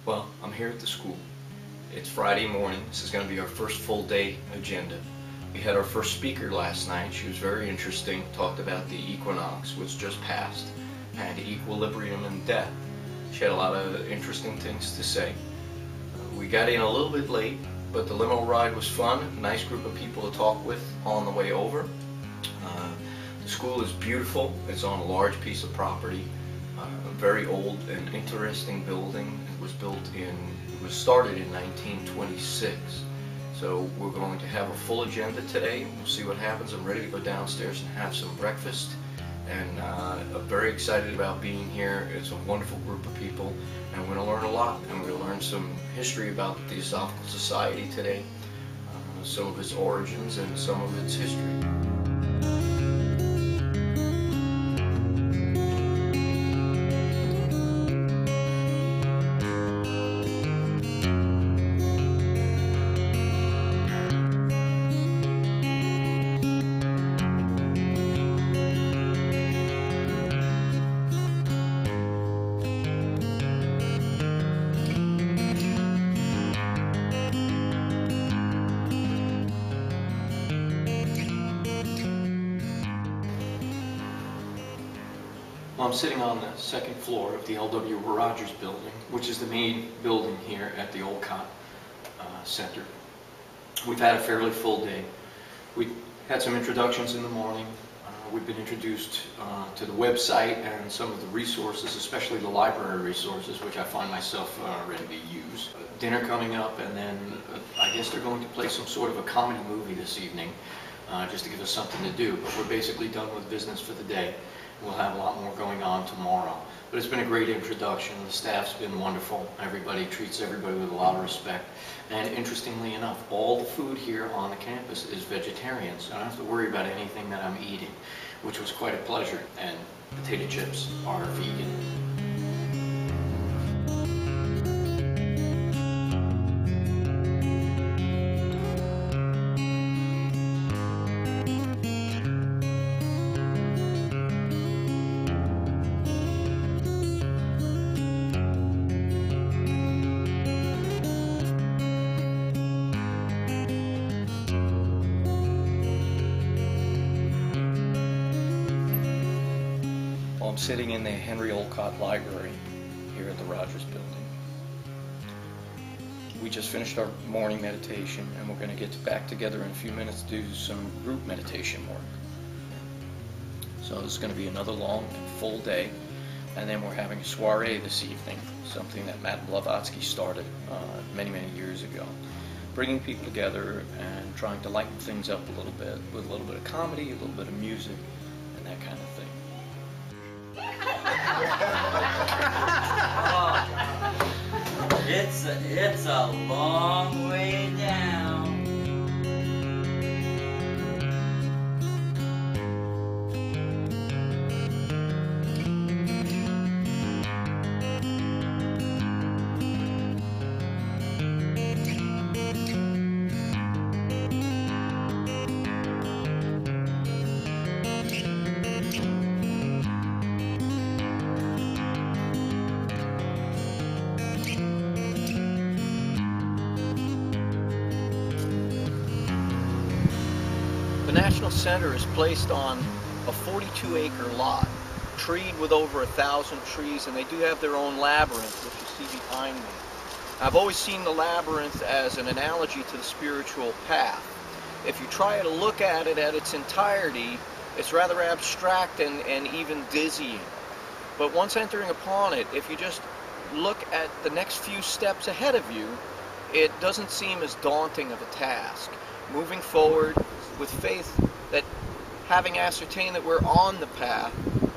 Well, I'm here at the school. It's Friday morning. This is going to be our first full day agenda. We had our first speaker last night. She was very interesting, talked about the equinox, which just passed, and equilibrium and death. She had a lot of interesting things to say. We got in a little bit late, but the limo ride was fun. A nice group of people to talk with on the way over. The school is beautiful. It's on a large piece of property. A very old and interesting building. It was started in 1926. So we're going to have a full agenda today. We'll see what happens. I'm ready to go downstairs and have some breakfast. And I'm very excited about being here. It's a wonderful group of people, and we're going to learn a lot. And we're going to learn some history about the Theosophical Society today, some of its origins and some of its history. I'm sitting on the second floor of the L.W. Rogers building, which is the main building here at the Olcott Center. We've had a fairly full day. We had some introductions in the morning. We've been introduced to the website and some of the resources, especially the library resources, which I find myself ready to use. Dinner coming up, and then I guess they're going to play some sort of a comedy movie this evening, just to give us something to do. But we're basically done with business for the day. We'll have a lot more going on tomorrow. But it's been a great introduction. The staff's been wonderful. Everybody treats everybody with a lot of respect. And interestingly enough, all the food here on the campus is vegetarian, so I don't have to worry about anything that I'm eating, which was quite a pleasure. And potato chips are vegan. I'm sitting in the Henry Olcott Library here at the Rogers Building. We just finished our morning meditation, and we're going to get back together in a few minutes to do some group meditation work. So this is going to be another long and full day, and then we're having a soiree this evening, something that Madame Blavatsky started many years ago, bringing people together and trying to lighten things up a little bit with a little bit of comedy, a little bit of music, and that kind of thing. It's a long way down. The National Center is placed on a 42-acre lot, treed with over 1,000 trees, and they do have their own labyrinth, which you see behind me. I've always seen the labyrinth as an analogy to the spiritual path. If you try to look at it at its entirety, it's rather abstract and even dizzying. But once entering upon it, if you just look at the next few steps ahead of you, it doesn't seem as daunting of a task. Moving forward with faith that, having ascertained that we're on the path,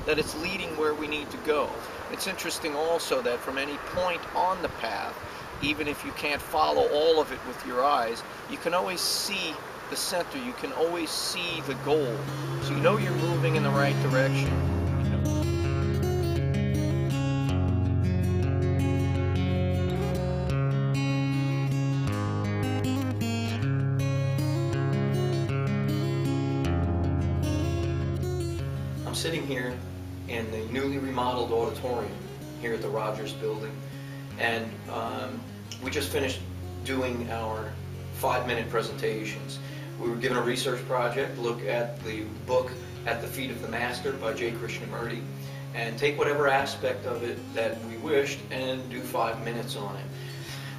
that it's leading where we need to go. It's interesting also that from any point on the path, even if you can't follow all of it with your eyes, you can always see the center, you can always see the goal. So you know you're moving in the right direction. Sitting here in the newly remodeled auditorium here at the Rogers Building, And we just finished doing our 5-minute presentations. We were given a research project, look at the book At the Feet of the Master by J. Krishnamurti, and take whatever aspect of it that we wished and do 5 minutes on it.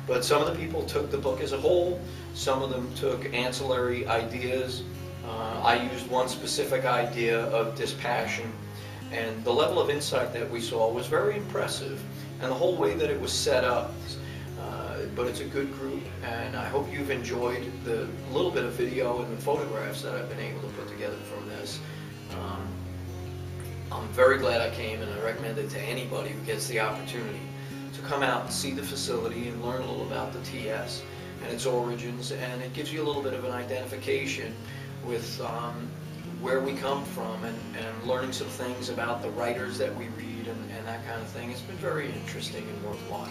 But some of the people took the book as a whole, some of them took ancillary ideas. I used one specific idea of dispassion, and the level of insight that we saw was very impressive, and the whole way that it was set up. But it's a good group, and I hope you've enjoyed the little bit of video and the photographs that I've been able to put together from this. I'm very glad I came, and I recommend it to anybody who gets the opportunity to come out and see the facility and learn a little about the TS and its origins, and it gives you a little bit of an identification with where we come from, and learning some things about the writers that we read and that kind of thing. It's been very interesting and worthwhile.